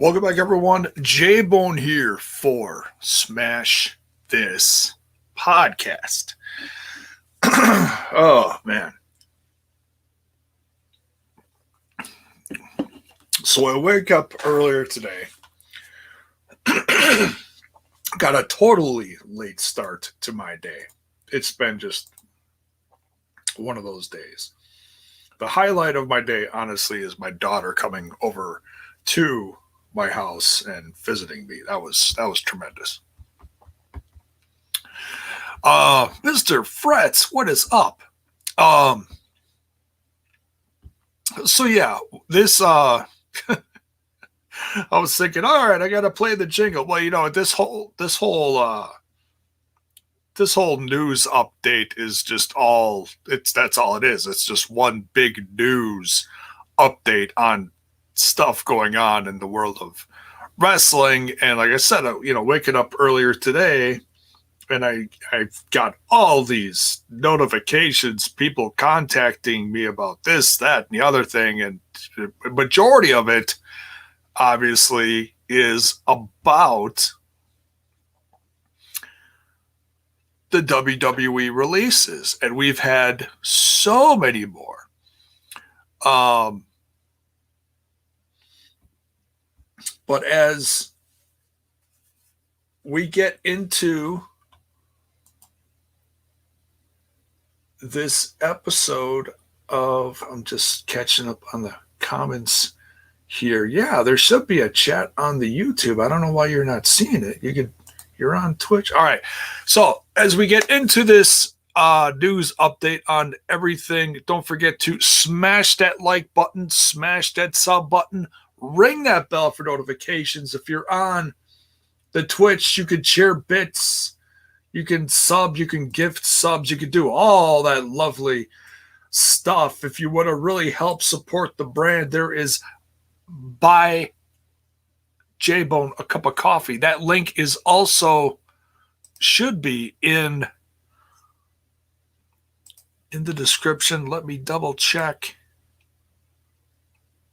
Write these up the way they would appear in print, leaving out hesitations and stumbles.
Welcome back, everyone. JAYBONE here for Smash This Podcast. Oh, man. So I wake up earlier today. Got a totally late start to my day. It's been just one of those days. The highlight of my day, honestly, is my daughter coming over to my house and visiting me. That was tremendous. Mr. Fretz, what is up? So yeah, this I was thinking, all right, I gotta play the jingle. Well, this whole news update is just that's all it is. It's just one big news update on stuff going on in the world of wrestling. And like I said, waking up earlier today, and I've got all these notifications, people contacting me about this, that, and the other thing, and the majority of it obviously is about the WWE releases, and we've had so many more. But as we get into this episode of, I'm just catching up on the comments here. Yeah, there should be a chat on the YouTube. I don't know why you're not seeing it. You're on Twitch. All right. So as we get into this news update on everything, don't forget to smash that like button, smash that sub button, ring that bell for notifications. If you're on the Twitch, you can share bits, you can sub, you can gift subs, you can do all that lovely stuff. If you want to really help support the brand, there is Buy JAYBONE a cup of coffee. That link is also should be in the description. Let me double check.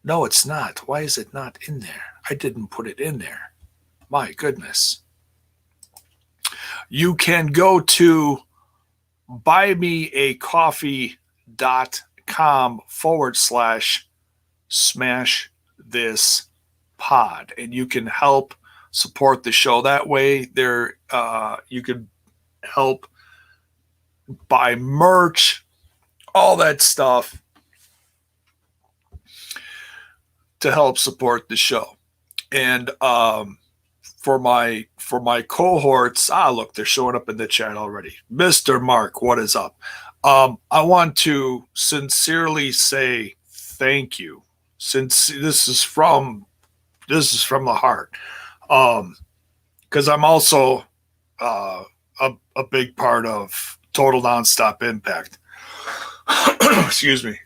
No, it's not. Why is it not in there? I didn't put it in there. My goodness. You can go to buymeacoffee.com/smash this pod, and you can help support the show that way. There, you can help buy merch, all that stuff to help support the show. And for my cohorts, look, they're showing up in the chat already. Mr. Mark, what is up? I want to sincerely say thank you. Since this is from the heart, because I'm also a big part of Total Nonstop Impact. Excuse me.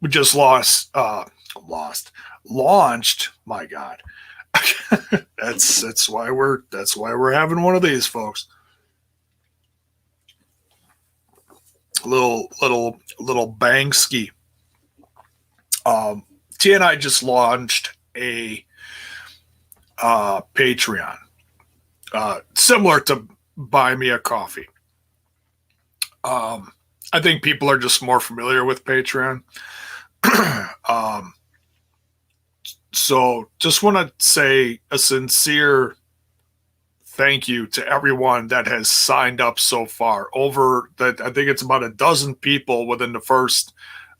We just launched. My God, that's why we're having one of these, folks. Little Banksy. T and I just launched a Patreon, similar to Buy Me a Coffee. I think people are just more familiar with Patreon. So just want to say a sincere thank you to everyone that has signed up so far. I think it's about a dozen people within the first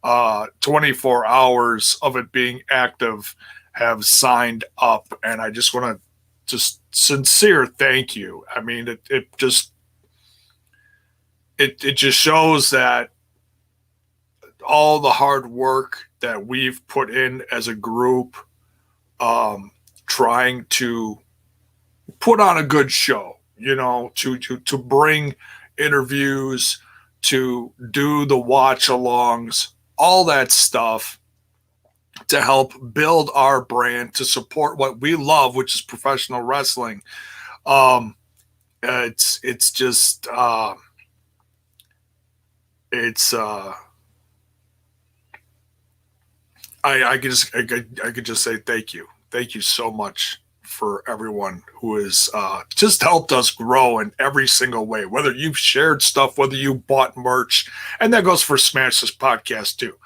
24 hours of it being active have signed up, and I just want to sincere thank you. I mean, it just shows that all the hard work that we've put in as a group, trying to put on a good show, to bring interviews, to do the watch alongs, all that stuff to help build our brand, to support what we love, which is professional wrestling. It's just I could just say thank you. Thank you so much for everyone who has just helped us grow in every single way, whether you've shared stuff, whether you bought merch, and that goes for Smash This Podcast too.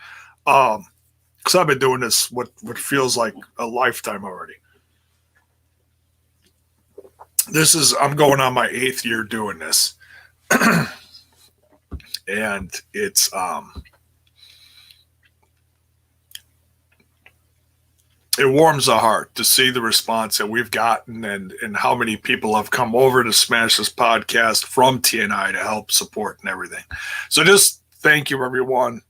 Because I've been doing this what feels like a lifetime already. I'm going on my 8th year doing this. And it's it warms the heart to see the response that we've gotten and how many people have come over to Smash This Podcast from TNI to help support and everything. So just thank you, everyone.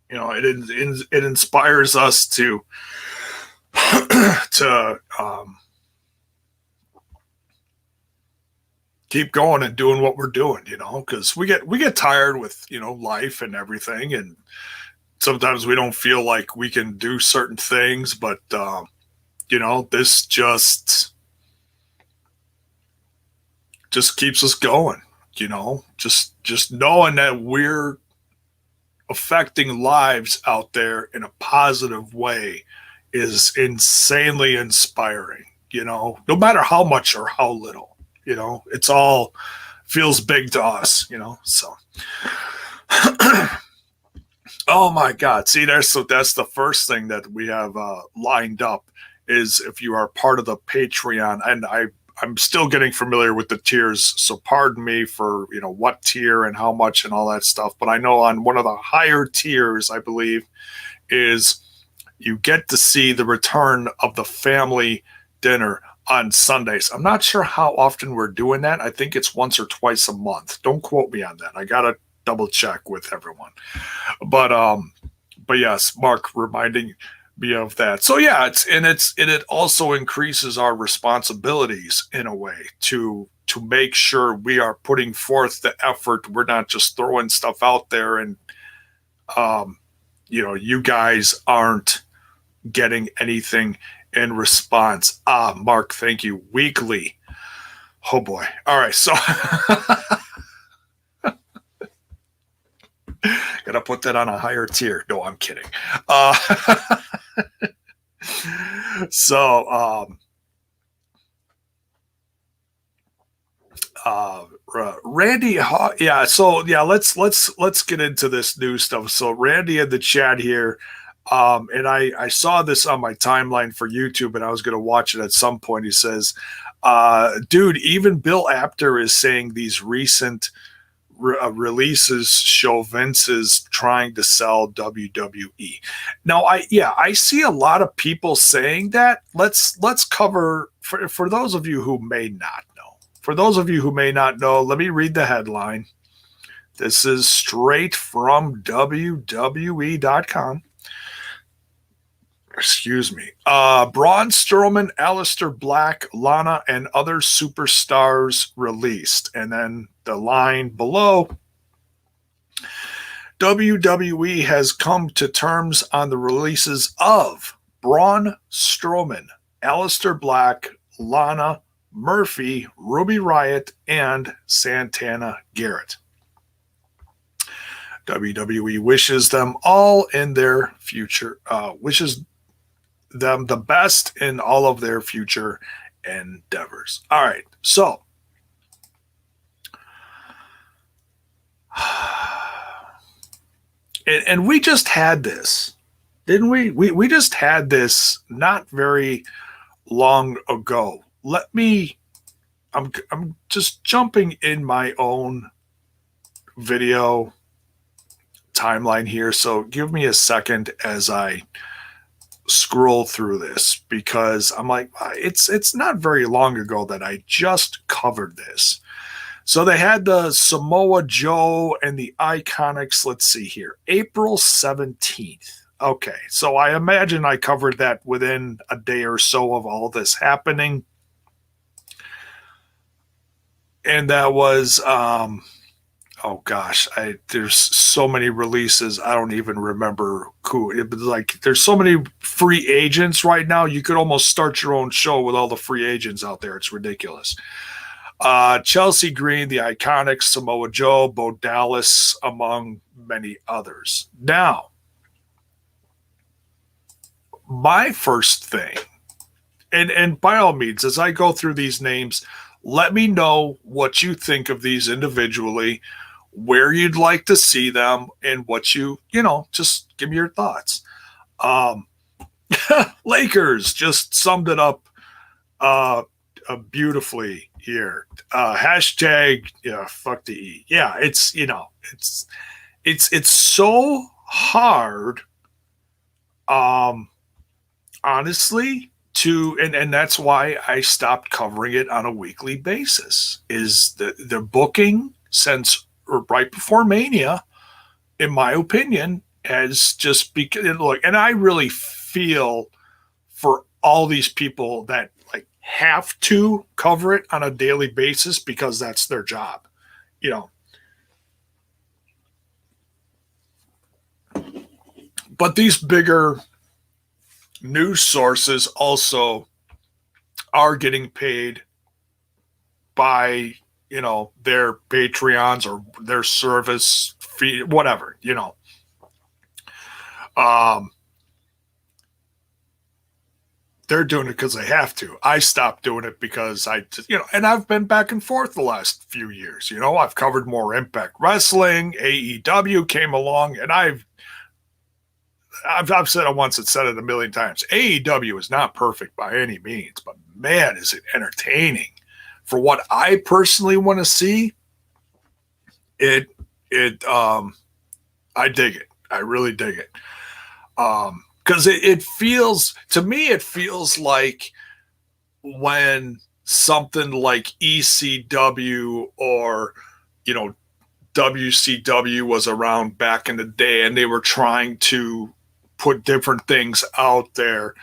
It inspires us to keep going and doing what we're doing, because we get tired with, life and everything. And sometimes we don't feel like we can do certain things, but, this just keeps us going, just knowing that we're affecting lives out there in a positive way is insanely inspiring, no matter how much or how little, it's all feels big to us, so. Oh my God. See, that's the first thing that we have lined up is if you are part of the Patreon, and I'm still getting familiar with the tiers. So pardon me for, what tier and how much and all that stuff. But I know on one of the higher tiers, I believe, is you get to see the return of the family dinner on Sundays. I'm not sure how often we're doing that. I think it's once or twice a month. Don't quote me on that. I got to double check with everyone. But yes, Mark reminding me of that. So yeah, it also increases our responsibilities in a way to make sure we are putting forth the effort. We're not just throwing stuff out there and you guys aren't getting anything in response. Mark, thank you. Weekly. Oh boy. All right, so gotta put that on a higher tier. No, I'm kidding. Randy, yeah. So yeah, let's get into this new stuff. So Randy in the chat here, and I saw this on my timeline for YouTube, and I was going to watch it at some point. He says, "Dude, even Bill Apter is saying these recent releases show Vince is trying to sell WWE." Now, I see a lot of people saying that. Let's cover for those of you who may not know. For those of you who may not know, let me read the headline. This is straight from WWE.com. Excuse me. Braun Strowman, Aleister Black, Lana, and other superstars released. And then the line below, WWE has come to terms on the releases of Braun Strowman, Aleister Black, Lana, Murphy, Ruby Riot, and Santana Garrett. WWE wishes them all in their future, wishes them the best in all of their future endeavors. All right, so and we just had this, didn't we? We just had this not very long ago. I'm just jumping in my own video timeline here, so give me a second as I scroll through this, because I'm like, it's not very long ago that I just covered this. So they had the Samoa Joe and the Iconics, let's see here, April 17th. Okay, so I imagine I covered that within a day or so of all this happening. And that was, oh gosh, there's so many releases. I don't even remember who. It was like, there's so many free agents right now. You could almost start your own show with all the free agents out there. It's ridiculous. Chelsea Green, the Iconics, Samoa Joe, Bo Dallas, among many others. Now, my first thing, and by all means, as I go through these names, let me know what you think of these individually, where you'd like to see them, and what you know, just give me your thoughts. Um, Lakers just summed it up beautifully here. Hashtag, yeah, fuck the E. Yeah, it's, you know, it's so hard, honestly, to, and that's why I stopped covering it on a weekly basis, is the booking since right before Mania, in my opinion, has just become, look, and I really feel for all these people that like have to cover it on a daily basis because that's their job, you know. But these bigger news sources also are getting paid by, you know, their Patreons or their service fee, whatever, you know. They're doing it because they have to. I stopped doing it because I, you know, and I've been back and forth the last few years. You know, I've covered more Impact Wrestling, AEW came along, and I've said it once and said it a million times. AEW is not perfect by any means, but man, is it entertaining. For what I personally want to see, I dig it. I really dig it. Because it feels, to me, it feels like when something like ECW or, you know, WCW was around back in the day and they were trying to put different things out there.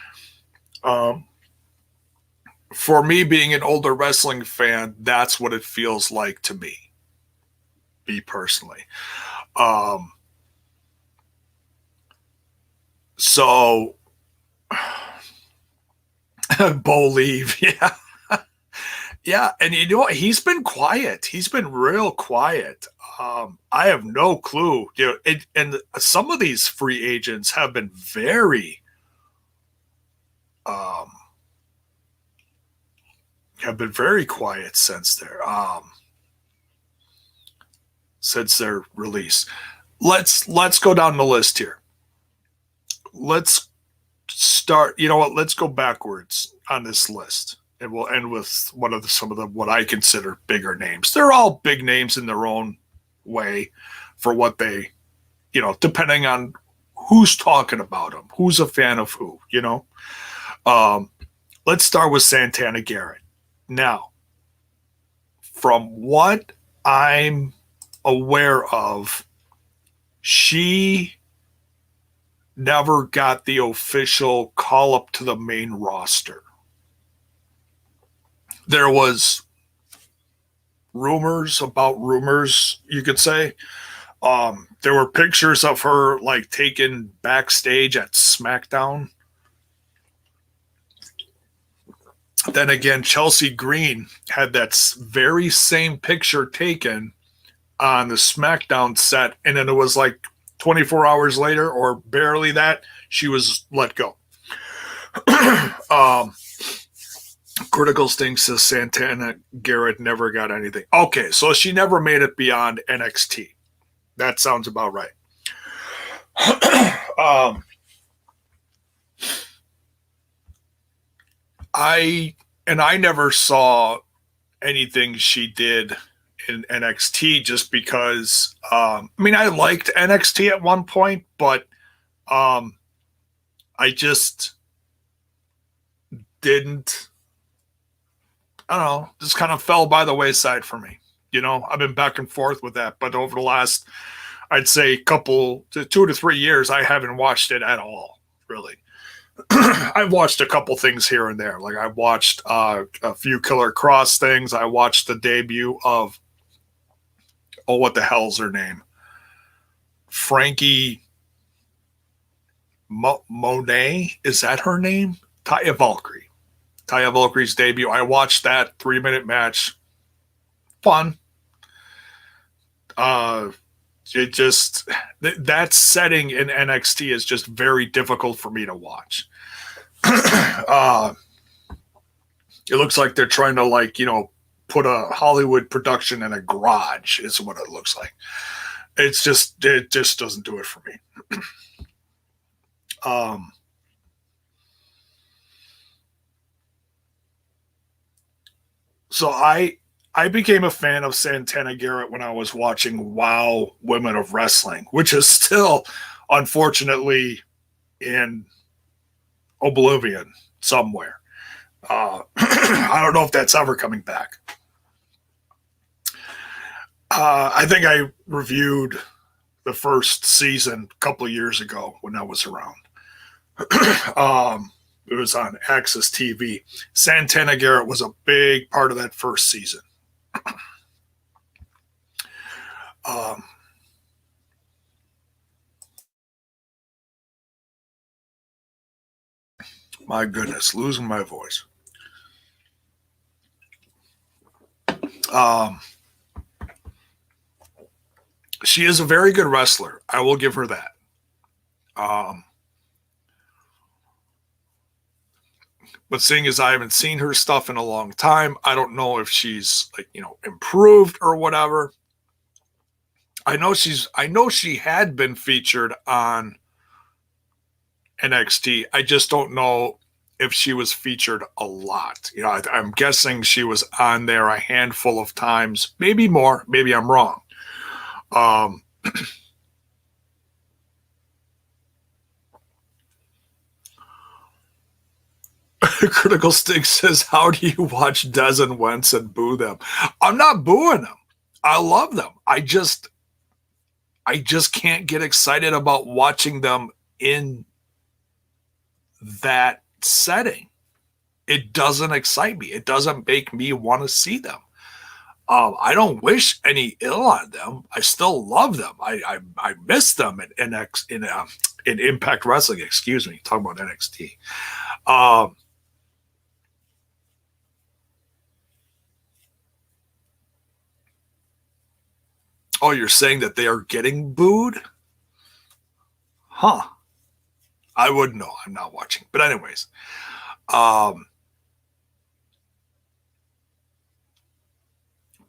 For me, being an older wrestling fan, that's what it feels like to me personally. So, Bo leave, yeah. Yeah, and you know what? He's been quiet. He's been real quiet. I have no clue. You know, and some of these free agents have been very, quiet since their release. Let's go down the list here. Let's start. You know what? Let's go backwards on this list, and we'll end with some of the what I consider bigger names. They're all big names in their own way for what they, you know, depending on who's talking about them, who's a fan of who, you know. Let's start with Santana Garrett. Now, from what I'm aware of, she never got the official call up to the main roster. There was rumors, you could say. There were pictures of her like taken backstage at SmackDown. Then again, Chelsea Green had that very same picture taken on the SmackDown set, and then it was like 24 hours later, or barely that, she was let go. Critical Sting says Santana Garrett never got anything. Okay, so she never made it beyond NXT. That sounds about right. I never saw anything she did in NXT just because, I mean, I liked NXT at one point, but I just didn't, I don't know, just kind of fell by the wayside for me. You know, I've been back and forth with that, but over the last, I'd say 2 to 3 years, I haven't watched it at all, really. I've watched a couple things here and there. Like I watched a few Killer Cross things. I watched the debut of, what the hell's her name? Frankie Monet? Is that her name? Taya Valkyrie. Taya Valkyrie's debut. I watched that 3-minute match. Fun. It just, that setting in NXT is just very difficult for me to watch. It looks like they're trying to, like, put a Hollywood production in a garage is what it looks like. It just doesn't do it for me. So I became a fan of Santana Garrett when I was watching WoW Women of Wrestling, which is still, unfortunately, in oblivion somewhere. I don't know if that's ever coming back. I think I reviewed the first season a couple of years ago when I was around. It was on Access TV. Santana Garrett was a big part of that first season. My goodness, losing my voice. She is a very good wrestler. I will give her that. But seeing as I haven't seen her stuff in a long time, I don't know if she's, like, improved or whatever. I know she had been featured on NXT. I just don't know if she was featured a lot. I'm guessing she was on there a handful of times, maybe more. Maybe I'm wrong. Critical Stick says, how do you watch Dez and Wentz and boo them? I'm not booing them. I love them. I just can't get excited about watching them in that setting. It doesn't excite me. It doesn't make me want to see them. I don't wish any ill on them. I still love them. I miss them in Impact Wrestling. Excuse me, talking about NXT. Oh, you're saying that they are getting booed? Huh. I wouldn't know. I'm not watching. But anyways, but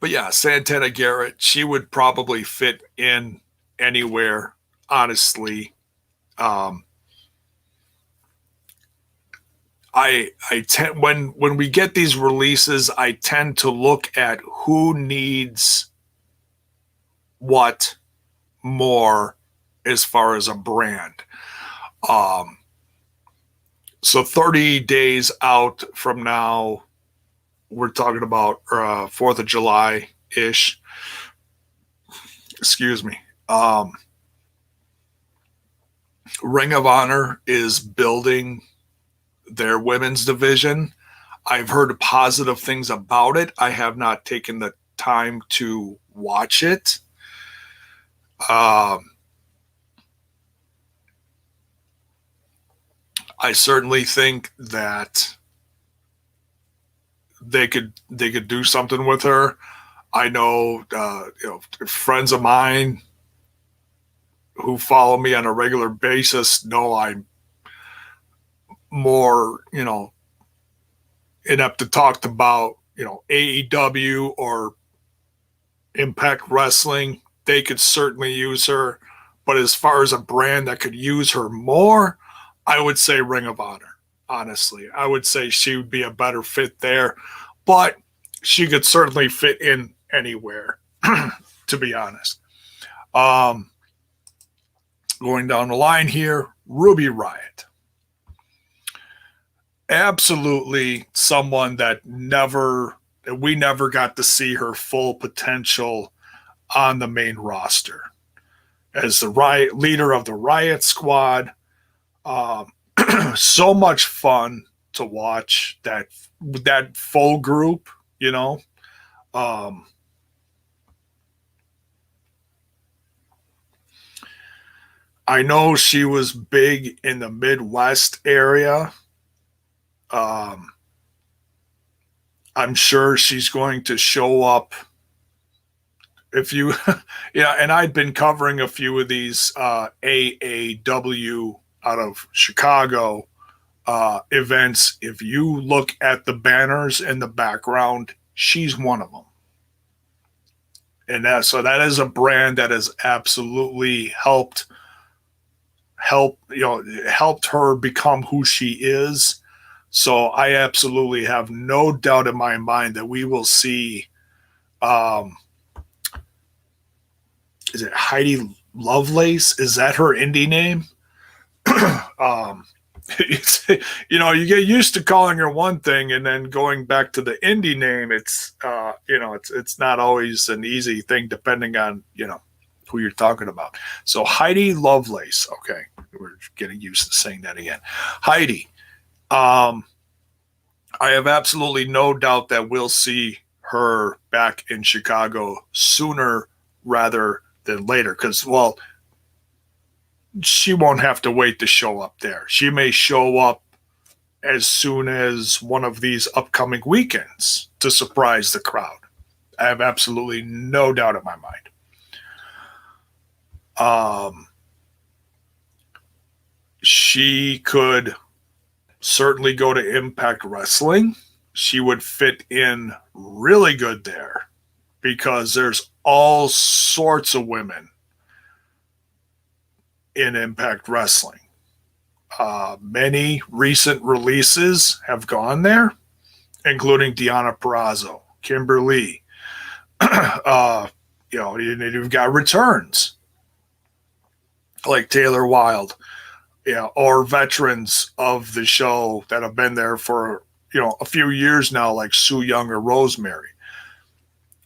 yeah, Santana Garrett, she would probably fit in anywhere, honestly. I tend, when we get these releases, I tend to look at who needs what more as far as a brand. So 30 days out from now, we're talking about 4th of July-ish. Excuse me. Ring of Honor is building their women's division. I've heard positive things about it. I have not taken the time to watch it. I certainly think that they could do something with her. I know, friends of mine who follow me on a regular basis know I'm more, inept to talk about, AEW or Impact Wrestling. They could certainly use her. But as far as a brand that could use her more, I would say Ring of Honor. Honestly, I would say she would be a better fit there, but she could certainly fit in anywhere, to be honest. Going down the line here, Ruby Riot. Absolutely someone that we never got to see her full potential on the main roster. As the Riot leader of the Riot Squad, so much fun to watch that full group, I know she was big in the Midwest area. I'm sure she's going to show up if you, yeah, and I'd been covering a few of these AAW out of Chicago events. If you look at the banners in the background, she's one of them. And that is a brand that has absolutely helped her become who she is. So I absolutely have no doubt in my mind that we will see is it Heidi Lovelace? Is that her indie name? You get used to calling her one thing and then going back to the indie name. It's not always an easy thing depending on, who you're talking about. So Heidi Lovelace. Okay. We're getting used to saying that again. Heidi. I have absolutely no doubt that we'll see her back in Chicago sooner rather than later. Because, she won't have to wait to show up there. She may show up as soon as one of these upcoming weekends to surprise the crowd. I have absolutely no doubt in my mind. She could certainly go to Impact Wrestling. She would fit in really good there because there's all sorts of women in Impact Wrestling. Many recent releases have gone there, including Deonna Purrazzo, Kimberly. You've got returns like Taylor Wilde, or veterans of the show that have been there for a few years now, like Sue Young or Rosemary.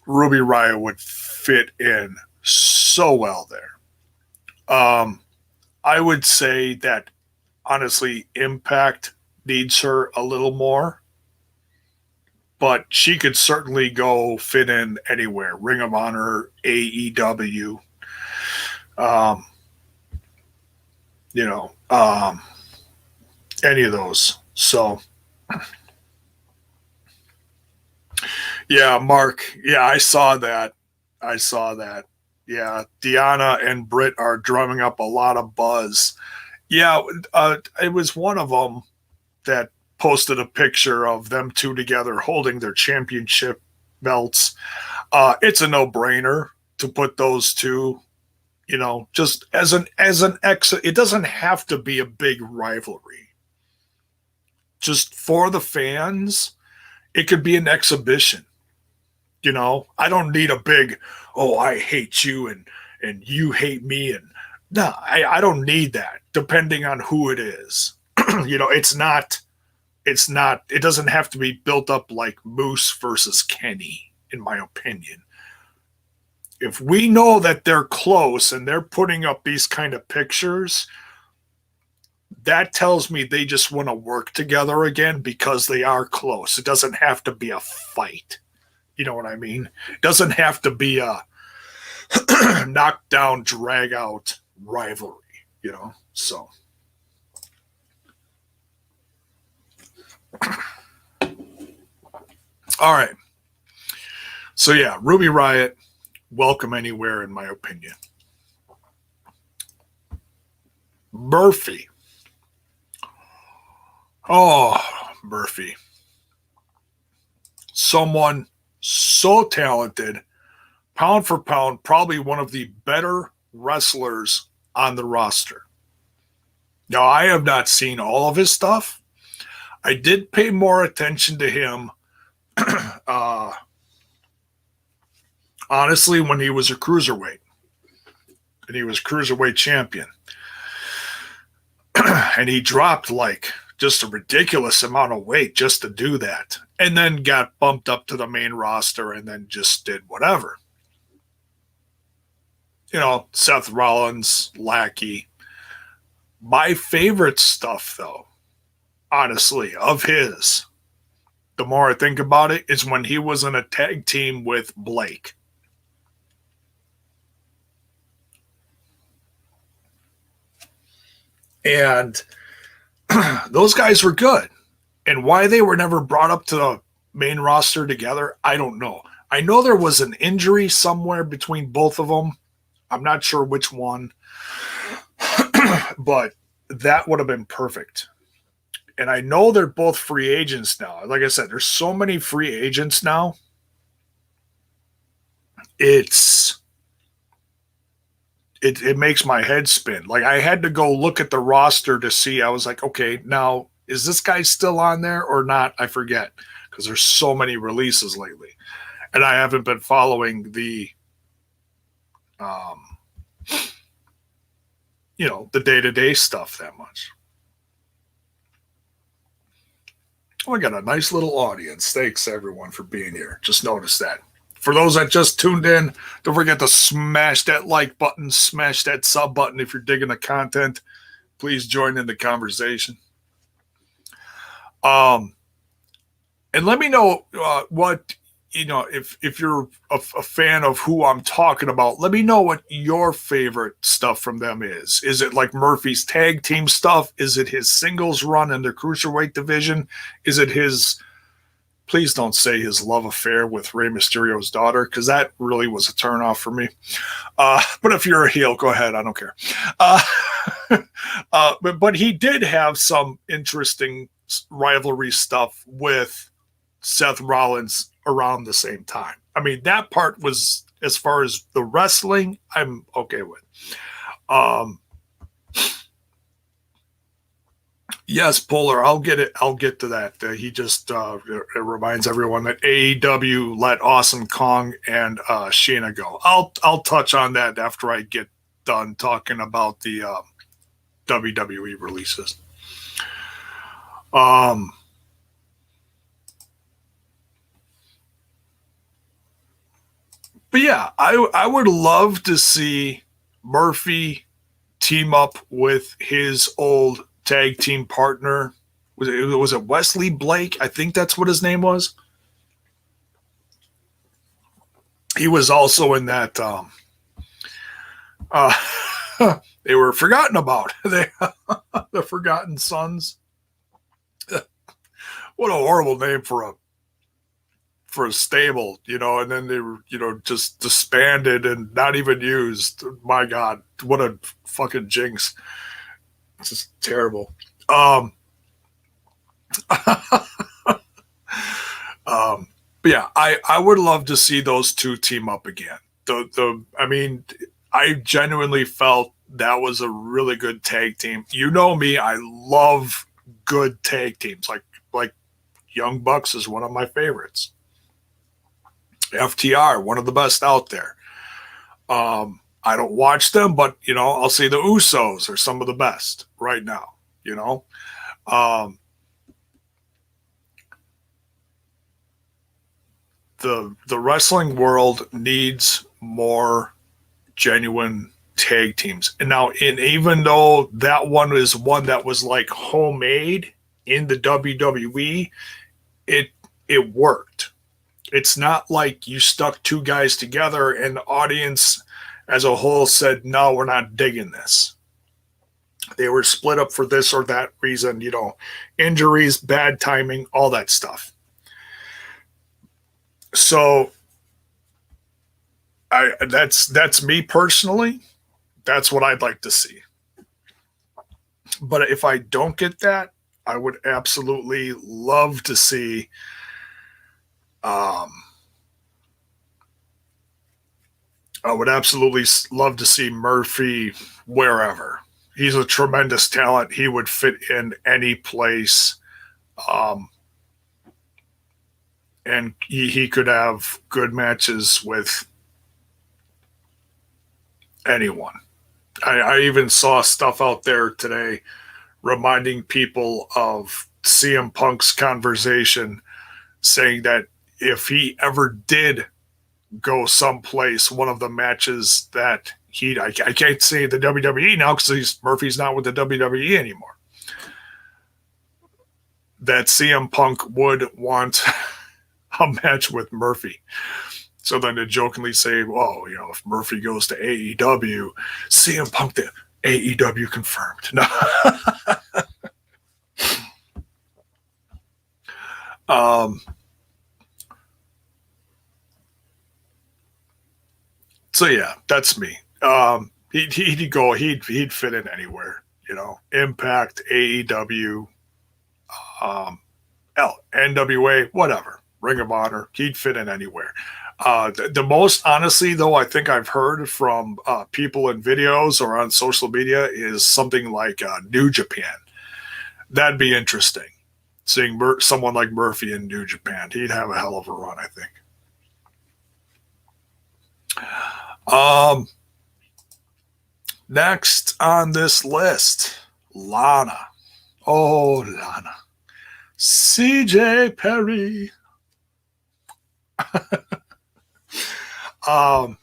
Ruby Riott would fit in so well there. I would say that honestly, Impact needs her a little more, but she could certainly go fit in anywhere. Ring of Honor, AEW, any of those. So, yeah, Mark. Yeah, I saw that. Yeah, Deonna and Britt are drumming up a lot of buzz. Yeah, it was one of them that posted a picture of them two together holding their championship belts. It's a no-brainer to put those two, just as an it doesn't have to be a big rivalry. Just for the fans, it could be an exhibition. I don't need a big, I hate you and you hate me. And no, I don't need that depending on who it is. It doesn't have to be built up like Moose versus Kenny, in my opinion. If we know that they're close and they're putting up these kind of pictures, that tells me they just want to work together again because they are close. It doesn't have to be a fight. You know what I mean? It doesn't have to be a knockdown, drag out rivalry, so. All right. So yeah, Ruby Riott, welcome anywhere in my opinion. Murphy. Oh, Murphy. Someone so talented, pound for pound, probably one of the better wrestlers on the roster. Now, I have not seen all of his stuff. I did pay more attention to him, honestly, when he was a cruiserweight. And he was cruiserweight champion. And he dropped just a ridiculous amount of weight just to do that. And then got bumped up to the main roster and then just did whatever. Seth Rollins, Lackey. My favorite stuff, though, honestly, of his, the more I think about it, is when he was in a tag team with Blake. And those guys were good. And why they were never brought up to the main roster together, I don't know. I know there was an injury somewhere between both of them. I'm not sure which one, but that would have been perfect. And I know they're both free agents now. Like I said, there's so many free agents now. It makes my head spin. Like I had to go look at the roster to see. I was like, okay, now is this guy still on there or not? I forget because there's so many releases lately, and I haven't been following the, the day-to-day stuff that much. Oh, I got a nice little audience. Thanks everyone for being here. Just noticed that. For those that just tuned in, don't forget to smash that like button, smash that sub button if you're digging the content. Please join in the conversation. And let me know what, if you're a fan of who I'm talking about, let me know what your favorite stuff from them is. Is it like Murphy's tag team stuff? Is it his singles run in the cruiserweight division? Is it his... Please don't say his love affair with Rey Mysterio's daughter, because that really was a turnoff for me. But if you're a heel, go ahead. I don't care. But he did have some interesting rivalry stuff with Seth Rollins around the same time. I mean, that part was, as far as the wrestling, I'm okay with. Yes, Polar, I'll get it. I'll get to that. He just it reminds everyone that AEW let Awesome Kong and Sheena go. I'll touch on that after I get done talking about the WWE releases. But yeah, I would love to see Murphy team up with his old tag team partner. Was it Wesley Blake? I think that's what his name was. He was also in that. They were forgotten about. The Forgotten Sons. What a horrible name for a stable, and then they were, just disbanded and not even used. My God, what a fucking jinx. It's just terrible. But yeah, I would love to see those two team up again. I mean, I genuinely felt that was a really good tag team. You know me, I love good tag teams. Like Young Bucks is one of my favorites. FTR, one of the best out there. I don't watch them, but I'll say the Usos are some of the best right now. The wrestling world needs more genuine tag teams. And now, even though that one is one that was like homemade in the WWE, it worked. It's not like you stuck two guys together and the audience as a whole said, no, we're not digging this. They were split up for this or that reason, injuries, bad timing, all that stuff. So that's me personally. That's what I'd like to see. But if I don't get that, I would absolutely love to see Murphy wherever. He's a tremendous talent. He would fit in any place. And he could have good matches with anyone. I even saw stuff out there today reminding people of CM Punk's conversation, saying that if he ever did go someplace, one of the matches that I can't say the WWE now because Murphy's not with the WWE anymore, that CM Punk would want a match with Murphy. So then they jokingly say, well, if Murphy goes to AEW, CM Punk to AEW confirmed. No. So yeah, that's me. He'd fit in anywhere, you know, Impact, AEW, NWA, whatever, Ring of Honor. He'd fit in anywhere. The most honestly, though, I think I've heard from people in videos or on social media is something like New Japan. That'd be interesting. Seeing someone like Murphy in New Japan, he'd have a hell of a run, I think. Next on this list, Lana. Oh, Lana. CJ Perry. I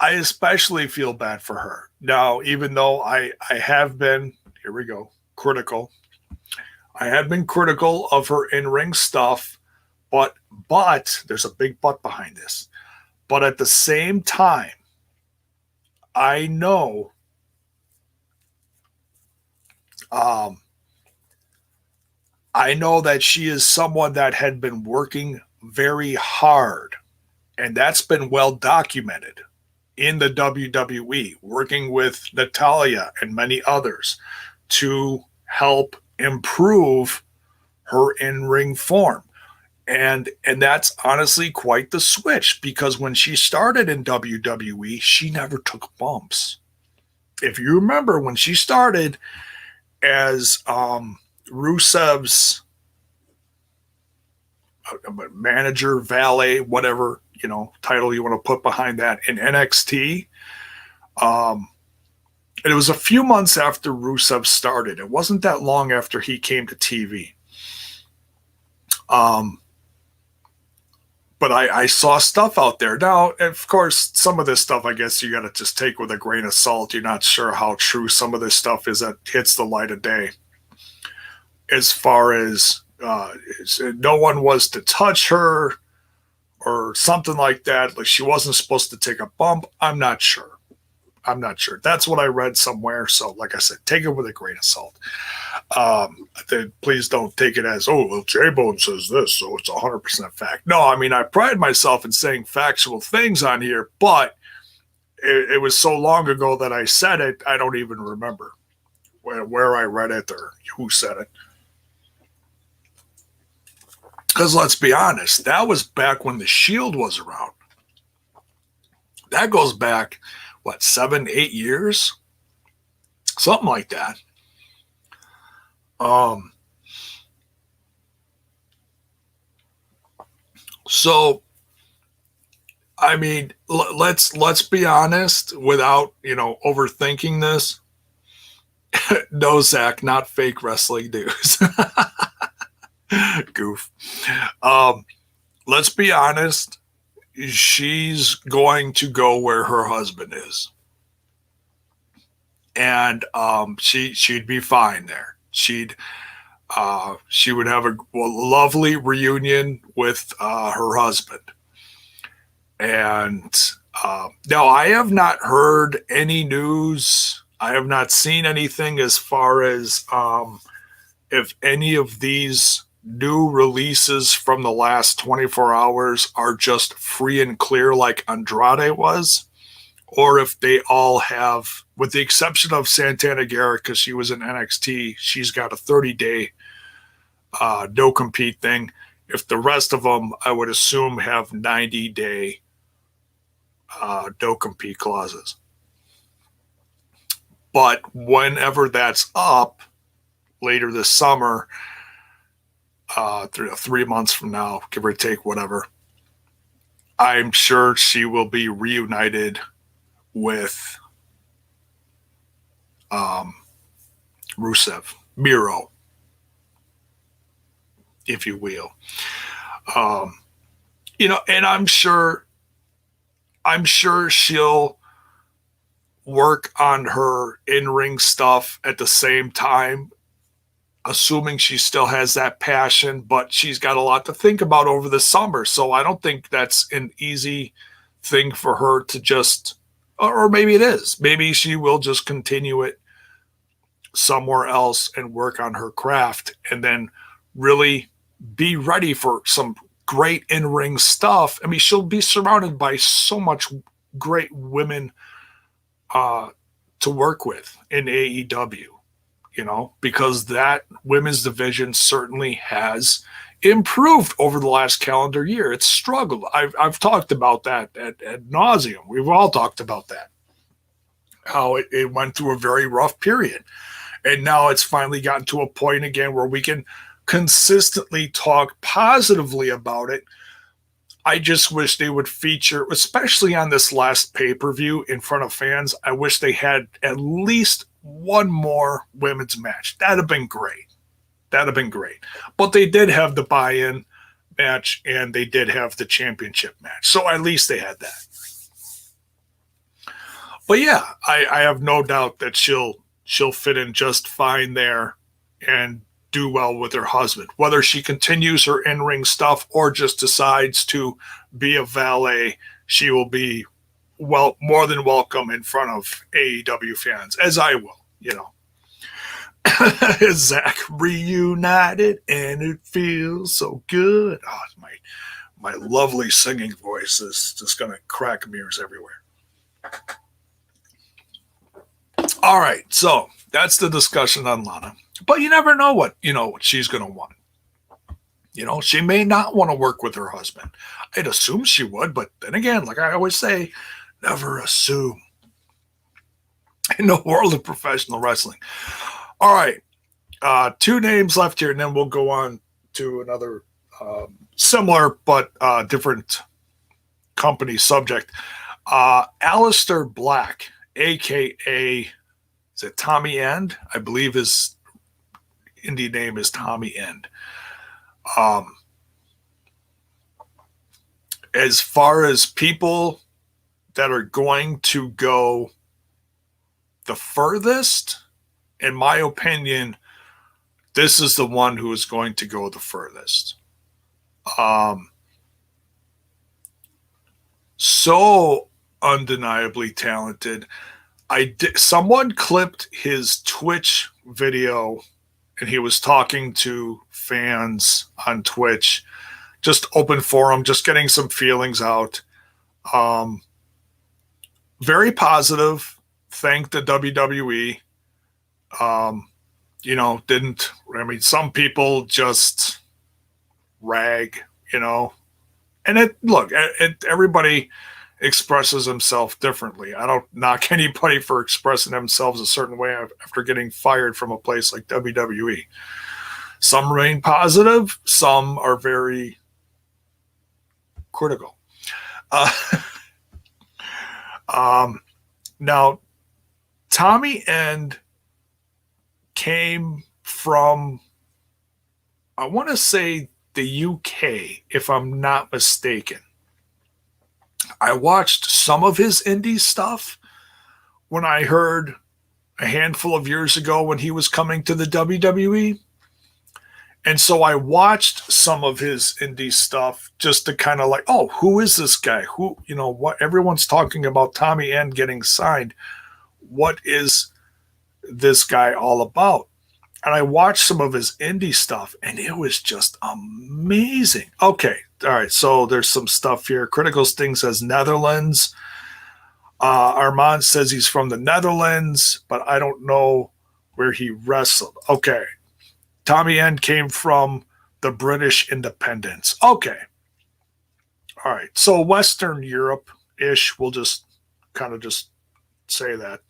especially feel bad for her. Now, even though I have been, here we go, critical. I have been critical of her in-ring stuff, but there's a big but behind this. But at the same time, I know that she is someone that had been working very hard, and that's been well documented in the WWE, working with Natalya and many others to help improve her in-ring form. And that's honestly quite the switch, because when she started in WWE, she never took bumps. If you remember, when she started as Rusev's manager, valet, whatever, you know, title you want to put behind that, in NXT, and it was a few months after Rusev started. It wasn't that long after he came to TV. But I saw stuff out there. Now, of course, some of this stuff, I guess you got to just take with a grain of salt. You're not sure how true some of this stuff is that hits the light of day. As far as no one was to touch her or something like that, like she wasn't supposed to take a bump. I'm not sure. That's what I read somewhere. So, like I said, take it with a grain of salt. Please don't take it as, oh, well, JAYBONE says this, so it's 100% fact. No, I mean, I pride myself in saying factual things on here, but it was so long ago that I said it, I don't even remember where I read it or who said it. Because let's be honest, that was back when the Shield was around. That goes back, 7, 8 years? Something like that. So, I mean, let's be honest without, overthinking this. No, Zach, not fake wrestling news. Goof. Let's be honest. She's going to go where her husband is. And she'd be fine there. She would have a lovely reunion with her husband. And now I have not heard any news. I have not seen anything as far as if any of these new releases from the last 24 hours are just free and clear like Andrade was, or if they all have, with the exception of Santana Garrett, because she was in NXT, she's got a 30-day no compete thing. If the rest of them, I would assume, have 90-day no compete clauses. But whenever that's up, later this summer, 3 months from now, give or take, whatever, I'm sure she will be reunited with Rusev, Miro, if you will. And I'm sure she'll work on her in-ring stuff at the same time, assuming she still has that passion, but she's got a lot to think about over the summer. So I don't think that's an easy thing for her to just, or maybe it is. Maybe she will just continue it somewhere else and work on her craft and then really be ready for some great in-ring stuff. I mean, she'll be surrounded by so much great women to work with in AEW, because that women's division certainly has improved over the last calendar year. It's struggled. I've talked about that at nauseum. We've all talked about that, how it went through a very rough period. And now it's finally gotten to a point again where we can consistently talk positively about it. I just wish they would feature, especially on this last pay-per-view in front of fans, I wish they had at least one more women's match. That'd have been great. But they did have the buy-in match, and they did have the championship match. So at least they had that. But yeah, I have no doubt that she'll fit in just fine there and do well with her husband. Whether she continues her in-ring stuff or just decides to be a valet, she will be more than welcome in front of AEW fans, as I will, Zach, reunited and it feels so good. Oh, my lovely singing voice is just going to crack mirrors everywhere. All right, so that's the discussion on Lana. But you never know what she's going to want. She may not want to work with her husband. I'd assume she would, but then again, like I always say, never assume in the world of professional wrestling. All right, 2 names left here, and then we'll go on to another similar but different company subject. Aleister Black, a.k.a. is it Tommy End? I believe his indie name is Tommy End. As far as people that are going to go the furthest, in my opinion, this is the one who is going to go the furthest. So undeniably talented. Someone clipped his Twitch video, and he was talking to fans on Twitch, just open forum, just getting some feelings out. Very positive. Thanked the WWE. Some people just rag, and everybody expresses himself differently. I don't knock anybody for expressing themselves a certain way after getting fired from a place like WWE. Some remain positive. Some are very critical. Now, Tommy End came from, I want to say, the UK, if I'm not mistaken. I watched some of his indie stuff when I heard a handful of years ago when he was coming to the WWE. And so I watched some of his indie stuff just to kind of like, oh, who is this guy? What everyone's talking about Tommy End getting signed. What is this guy all about? And I watched some of his indie stuff, and it was just amazing. Okay, all right, so there's some stuff here. Critical Sting says Netherlands. Armand says he's from the Netherlands, but I don't know where he wrestled. Okay, Tommy End came from the British independence. Okay, all right, so Western Europe-ish, we'll just kind of just say that.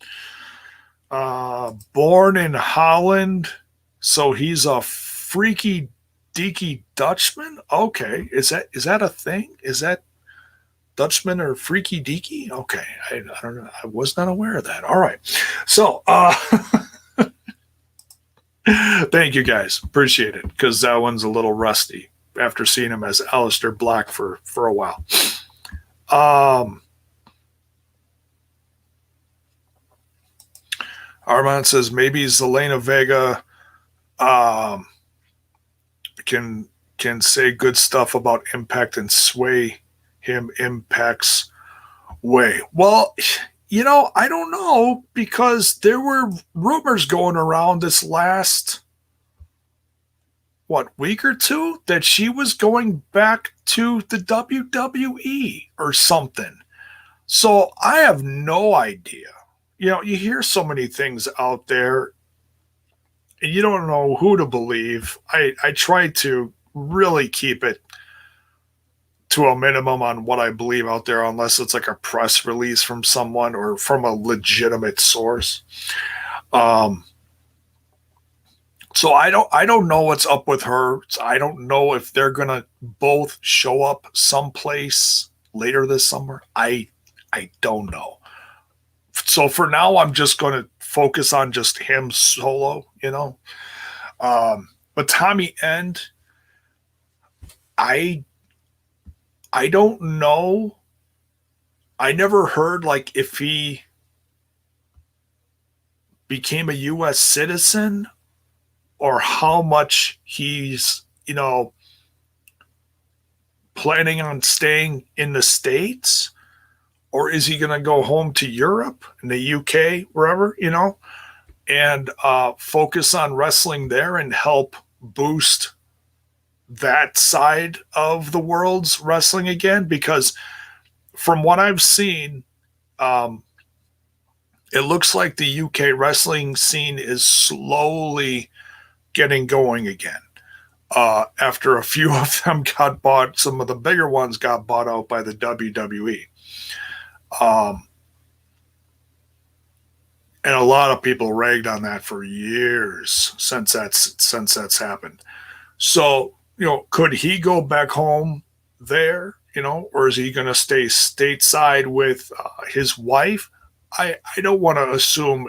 Born in Holland, so he's a freaky deaky Dutchman. Okay, is that a thing? Is that Dutchman or freaky deaky? Okay, I don't know. I was not aware of that. All right, so thank you guys, appreciate it, because that one's a little rusty after seeing him as Aleister Black for a while. Armand says maybe Zelina Vega can say good stuff about Impact and sway him Impact's way. Well, I don't know, because there were rumors going around this last week or two that she was going back to the WWE or something. So I have no idea. You know, you hear so many things out there and you don't know who to believe. I try to really keep it to a minimum on what I believe out there, unless it's like a press release from someone or from a legitimate source. Um, so I don't know what's up with her. I don't know if they're gonna both show up someplace later this summer. I don't know. So for now, I'm just gonna focus on just him solo. But Tommy End, I I don't know. I never heard like if he became a U.S. citizen or how much he's, planning on staying in the States, or is he going to go home to Europe, in the UK, wherever, and focus on wrestling there and help boost that side of the world's wrestling again? Because from what I've seen, um, it looks like the UK wrestling scene is slowly getting going again. After a few of them got bought, some of the bigger ones got bought out by the WWE. Um, and a lot of people ragged on that for years since that's happened. So, could he go back home there, or is he going to stay stateside with his wife? I don't want to assume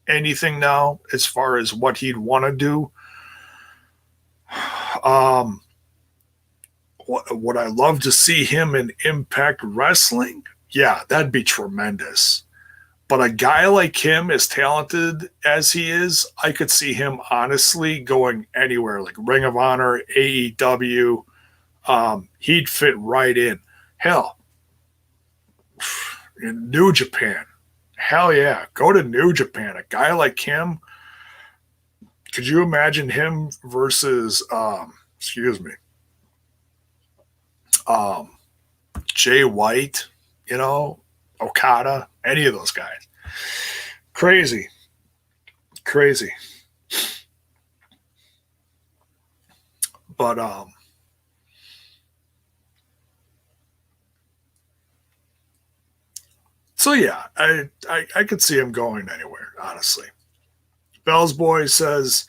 anything now as far as what he'd want to do. Um, would I love to see him in Impact Wrestling? Yeah, that'd be tremendous. But a guy like him, as talented as he is, I could see him honestly going anywhere, like Ring of Honor, AEW. He'd fit right in. Hell, in New Japan. Hell yeah, go to New Japan. A guy like him, could you imagine him versus, excuse me, um, Jay White, Okada, any of those guys? Crazy, crazy. But so yeah, I could see him going anywhere, honestly. Bell's Boy says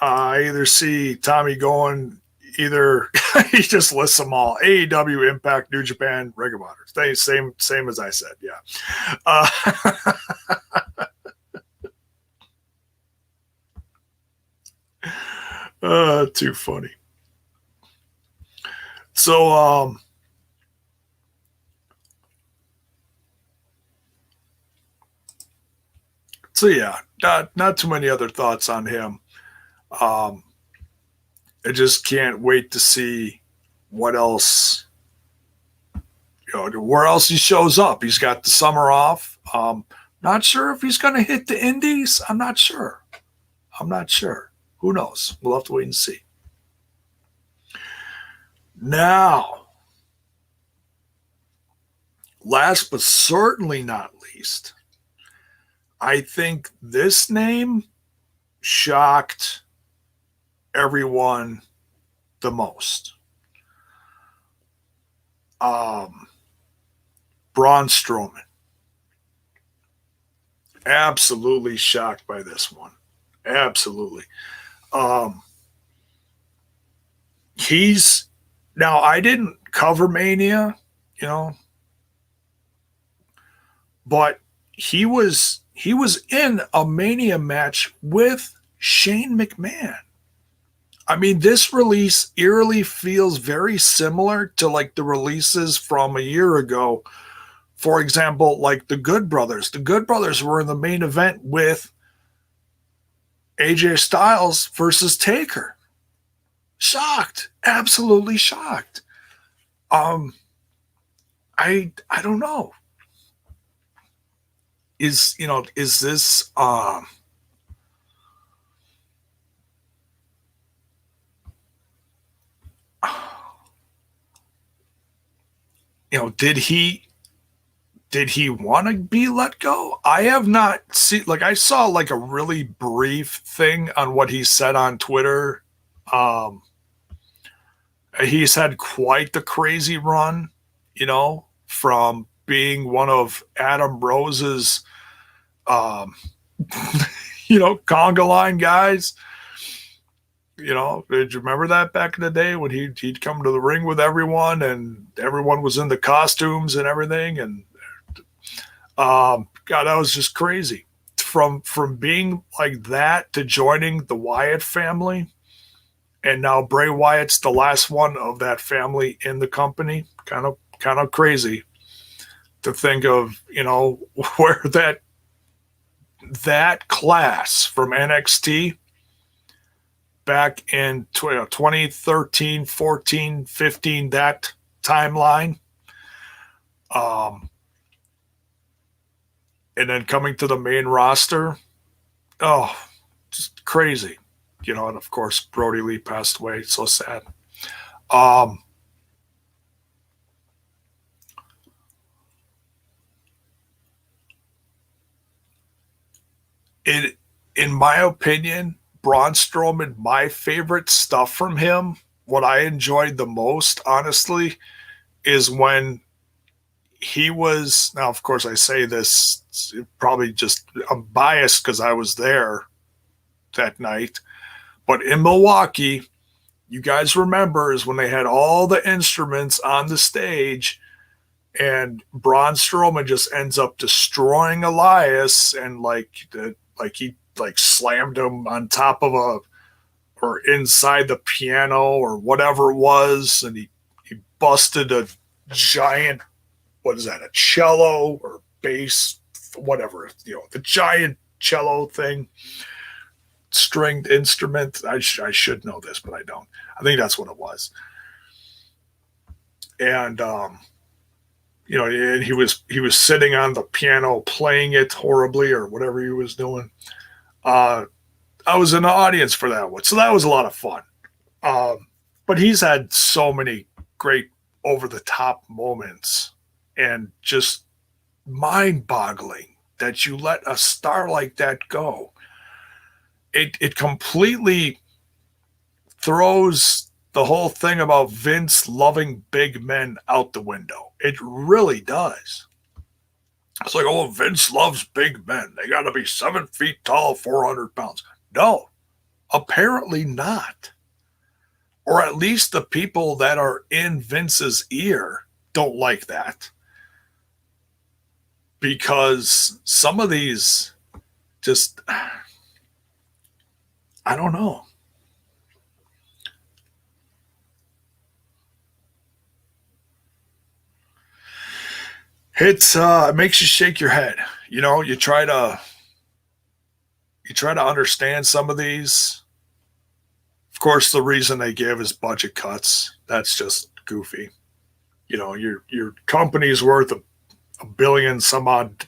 I either see Tommy going either he just lists them all: AEW, Impact, New Japan, Ring of Honor. Same as I said. Yeah. Too funny. So yeah, not too many other thoughts on him. Um, I just can't wait to see what else, where else he shows up. He's got the summer off. Not sure if he's going to hit the Indies. I'm not sure. Who knows? We'll have to wait and see. Now, last but certainly not least, I think this name shocked everyone the most. Braun Strowman. Absolutely shocked by this one. Absolutely. Um, he's now, I didn't cover Mania, you know, but he was in a Mania match with Shane McMahon. I mean, this release eerily feels very similar to like the releases from a year ago. For example, like the Good Brothers. The Good Brothers were in the main event with AJ Styles versus Taker. Shocked, absolutely shocked. Um, I don't know. Is this did he did he want to be let go? I have not seen, like, I saw like a really brief thing on what he said on Twitter. Um, he's had quite the crazy run, from being one of Adam Rose's, um, conga line guys. Did you remember that back in the day when he'd come to the ring with everyone and everyone was in the costumes and everything? And God, that was just crazy. From being like that to joining the Wyatt family, and now Bray Wyatt's the last one of that family in the company. Kind of crazy to think of, where that class from NXT back in 2013, 14, 15, that timeline. And then coming to the main roster. Oh, just crazy. And of course, Brody Lee passed away. So sad. In my opinion, Braun Strowman, my favorite stuff from him, what I enjoyed the most, honestly, is when he was, now, of course, I say this probably just, I'm biased because I was there that night, but in Milwaukee, you guys remember, is when they had all the instruments on the stage and Braun Strowman just ends up destroying Elias and he slammed him on top of or inside the piano or whatever it was, and he busted a giant, what is that, a cello or bass, whatever, the giant cello thing, stringed instrument. I should know this, but I don't. I think that's what it was. And and he was sitting on the piano playing it horribly or whatever he was doing. I was in the audience for that one, so that was a lot of fun. But he's had so many great over-the-top moments, and just mind-boggling that you let a star like that go. It completely throws the whole thing about Vince loving big men out the window. It really does. It's like, oh, Vince loves big men. They got to be 7 feet tall, 400 pounds. No, apparently not. Or at least the people that are in Vince's ear don't like that. Because some of these just, I don't know. It makes you shake your head. You try to understand some of these. Of course, the reason they give is budget cuts. That's just goofy. Your company's worth a billion some odd,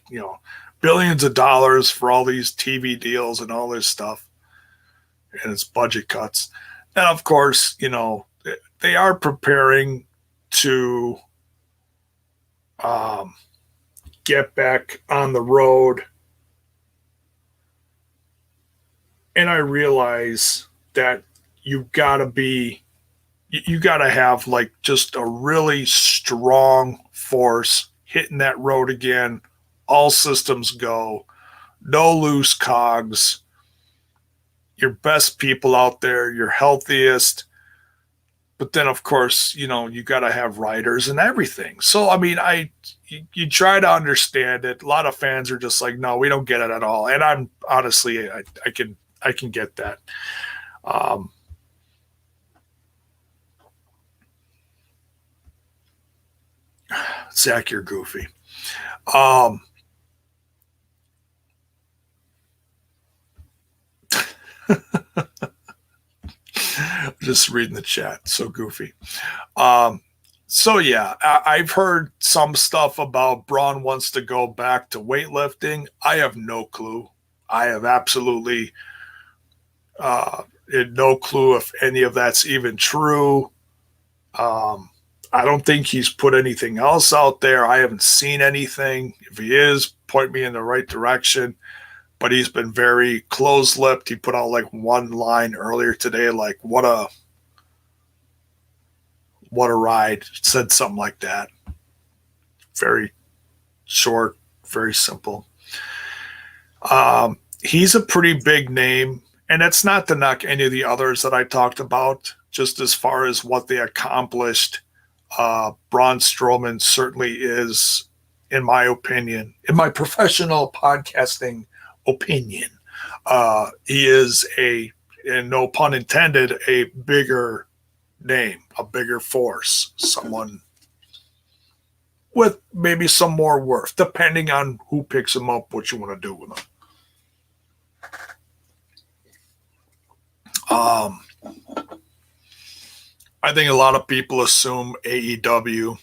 billions of dollars for all these TV deals and all this stuff, and it's budget cuts. And of course, they are preparing to get back on the road. And I realize that you got to have like just a really strong force hitting that road again, all systems go, no loose cogs, your best people out there, your healthiest. But then, of course, you got to have writers and everything. So, I mean, you try to understand it. A lot of fans are just like, no, we don't get it at all. And I'm honestly, I can get that. Zach, you're goofy. Just reading the chat. So goofy. So yeah, I've heard some stuff about Braun wants to go back to weightlifting. I have no clue. I have absolutely no clue if any of that's even true. I don't think he's put anything else out there. I haven't seen anything. If he is, point me in the right direction. But he's been very close-lipped. He put out like one line earlier today, like what a ride. Said something like that. Very short, very simple. He's a pretty big name, and that's not to knock any of the others that I talked about, just as far as what they accomplished. Braun Strowman certainly is, in my opinion, in my professional podcasting opinion, he is and no pun intended, a bigger name, a bigger force, someone with maybe some more worth, depending on who picks him up, what you want to do with him. I think a lot of people assume AEW,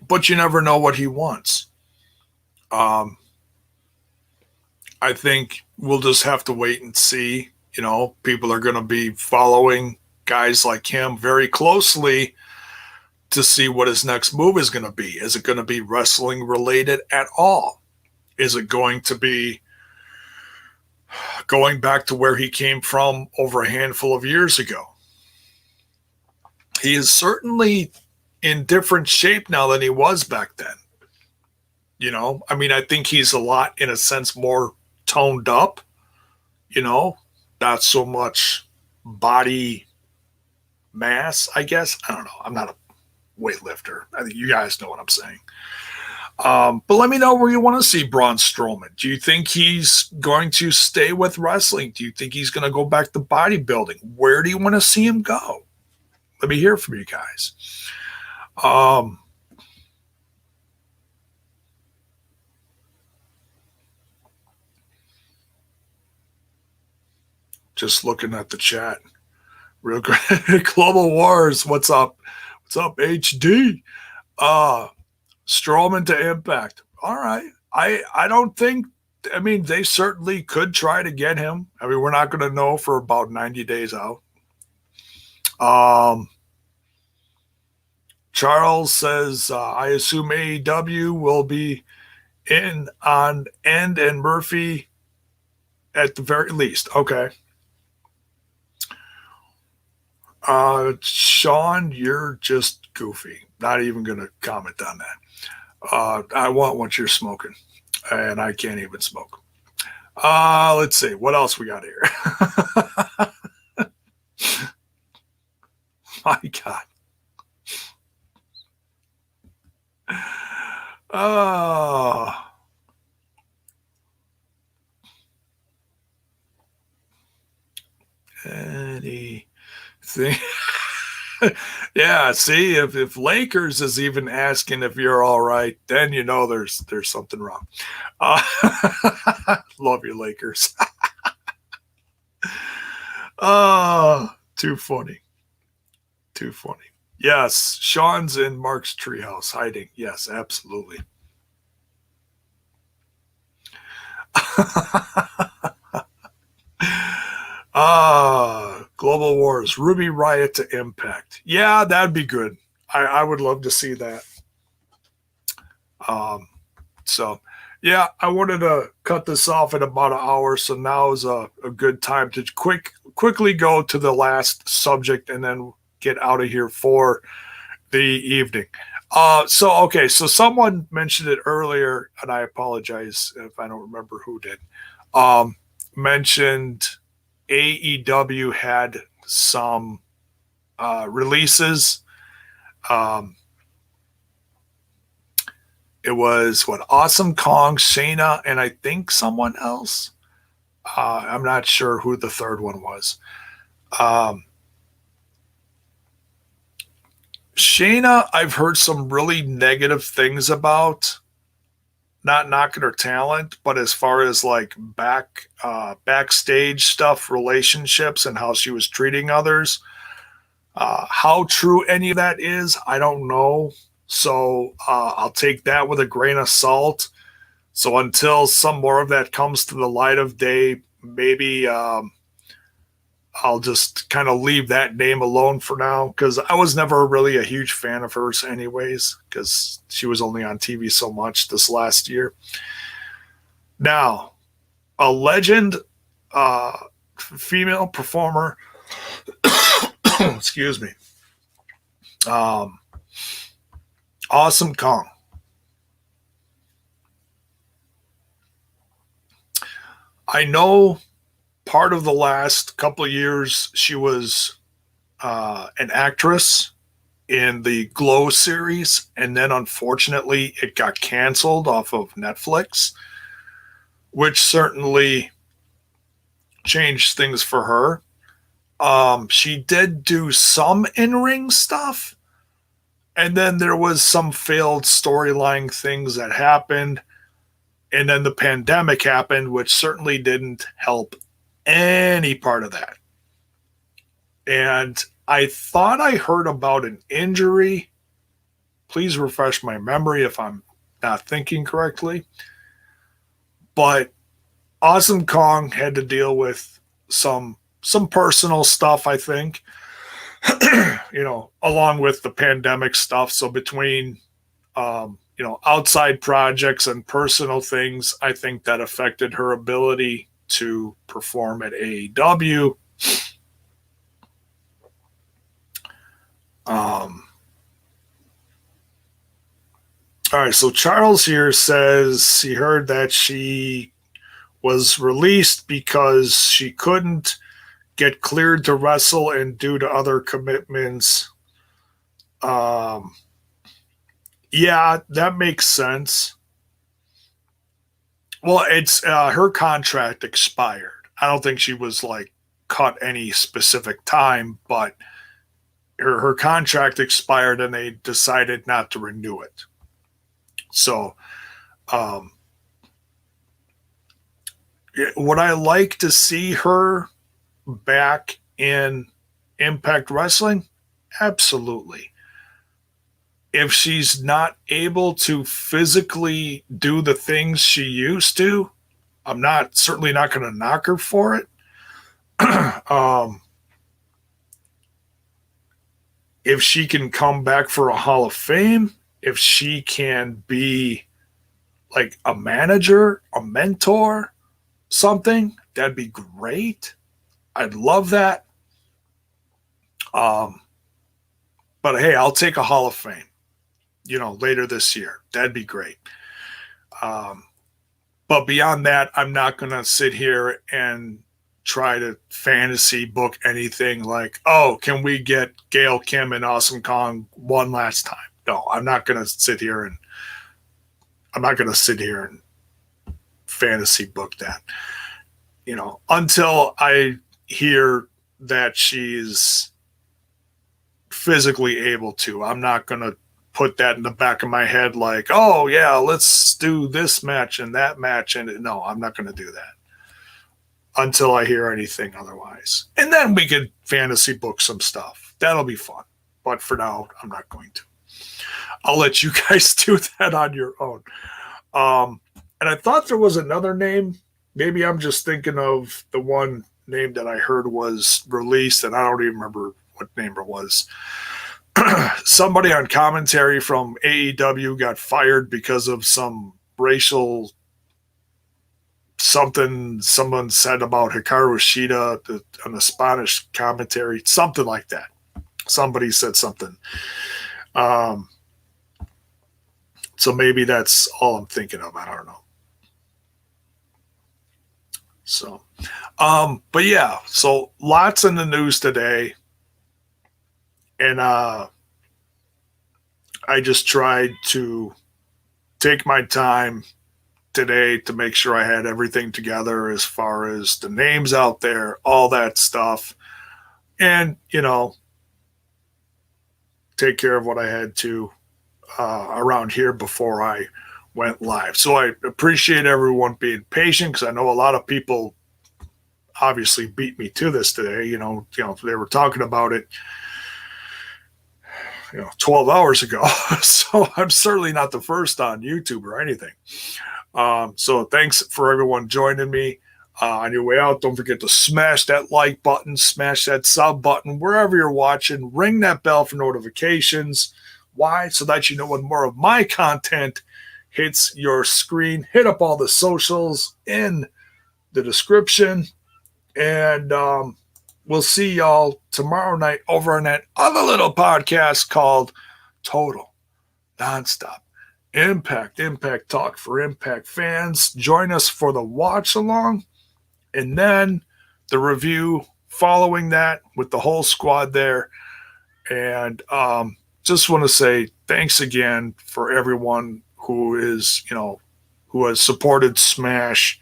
but you never know what he wants. I think we'll just have to wait and see. You know, people are going to be following guys like him very closely to see what his next move is going to be. Is it going to be wrestling related at all? Is it going to be going back to where he came from over a handful of years ago? He is certainly in different shape now than he was back then. You know, I mean, I think he's a lot, in a sense, more toned up, you know, not so much body mass, I guess. I don't know. I'm not a weightlifter. I think you guys know what I'm saying. But let me know where you want to see Braun Strowman. Do you think he's going to stay with wrestling? Do you think he's going to go back to bodybuilding? Where do you want to see him go? Let me hear from you guys. Just looking at the chat. Real great. Global Wars. What's up? What's up, HD? Strowman to Impact. All right. I don't think, I mean, they certainly could try to get him. I mean, we're not going to know for about 90 days out. Charles says, I assume AEW will be in on End and Murphy at the very least. Okay. Sean, you're just goofy. Not even going to comment on that. I want what you're smoking, and I can't even smoke. Let's see. What else we got here? My God. Anything? Yeah, see, if Lakers is even asking if you're all right, then you know there's something wrong. Love you, Lakers. Too funny. Too funny. Yes, Sean's in Mark's treehouse hiding. Yes, absolutely. Global Wars, Ruby Riot to Impact. Yeah, that'd be good. I would love to see that. So, yeah, I wanted to cut this off in about an hour, so now is a good time to quickly go to the last subject and then get out of here for the evening. So someone mentioned it earlier, and I apologize if I don't remember who did. Mentioned AEW had some releases. It was Awesome Kong, Shayna, and I think someone else. I'm not sure who the third one was. Shayna, I've heard some really negative things about. Not knocking her talent, but as far as like backstage stuff, relationships, and how she was treating others, how true any of that is, I don't know. So I'll take that with a grain of salt. So until some more of that comes to the light of day, maybe I'll just kind of leave that name alone for now, because I was never really a huge fan of hers anyways, because she was only on TV so much this last year. Now, a legend, female performer, excuse me, Awesome Kong. I know part of the last couple of years she was an actress in the Glow series, and then unfortunately it got canceled off of Netflix, which certainly changed things for her. She did do some in-ring stuff, and then there was some failed storyline things that happened, and then the pandemic happened, which certainly didn't help any part of that. And I thought I heard about an injury. Please refresh my memory if I'm not thinking correctly. But Awesome Kong had to deal with some personal stuff, I think, along with the pandemic stuff. So between, outside projects and personal things, I think that affected her ability to perform at AEW. All right, so Charles here says he heard that she was released because she couldn't get cleared to wrestle and due to other commitments. Yeah, that makes sense. Well, it's her contract expired. I don't think she was cut any specific time, but her contract expired and they decided not to renew it. So, would I like to see her back in Impact Wrestling? Absolutely. If she's not able to physically do the things she used to, I'm certainly not going to knock her for it. If she can come back for a Hall of Fame, if she can be like a manager, a mentor, something, that'd be great. I'd love that. But hey, I'll take a Hall of Fame, later this year. That'd be great. But beyond that, I'm not going to sit here and try to fantasy book anything like, oh, can we get Gail Kim and Awesome Kong one last time? No, I'm not going to sit here and fantasy book that, until I hear that she's physically able to. I'm not going to put that in the back of my head like, oh yeah, let's do this match and that match. And no, I'm not going to do that until I hear anything otherwise. And then we could fantasy book some stuff. That'll be fun. But for now, I'm not going to. I'll let you guys do that on your own. And I thought there was another name. Maybe I'm just thinking of the one name that I heard was released, and I don't even remember what name it was. Somebody on commentary from AEW got fired because of some racial something someone said about Hikaru Shida on the Spanish commentary, something like that. Somebody said something. So maybe that's all I'm thinking of. I don't know. So, but yeah, so lots in the news today. And I just tried to take my time today to make sure I had everything together as far as the names out there, all that stuff. And, take care of what I had to around here before I went live. So I appreciate everyone being patient, because I know a lot of people obviously beat me to this today. They were talking about it 12 hours ago. So I'm certainly not the first on YouTube or anything. So thanks for everyone joining me. On your way out, don't forget to smash that like button, smash that sub button, wherever you're watching. Ring that bell for notifications. Why? So that you know when more of my content hits your screen. Hit up all the socials in the description. And we'll see y'all tomorrow night over on that other little podcast called Total Nonstop Impact Talk for Impact fans. Join us for the watch along. And then the review following that with the whole squad there. And just want to say thanks again for everyone who is, who has supported Smash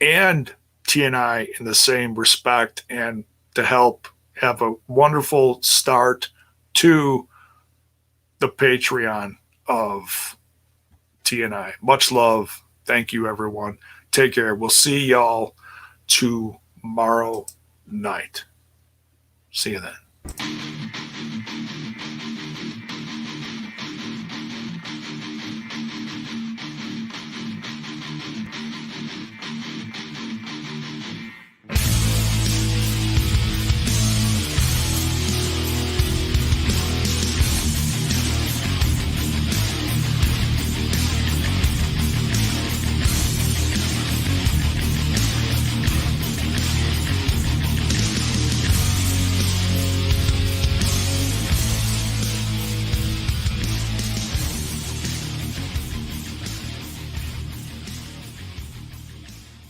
and TNI in the same respect, and to help have a wonderful start to the Patreon of TNI. Much love. Thank you, everyone. Take care. We'll see y'all tomorrow night. See you then.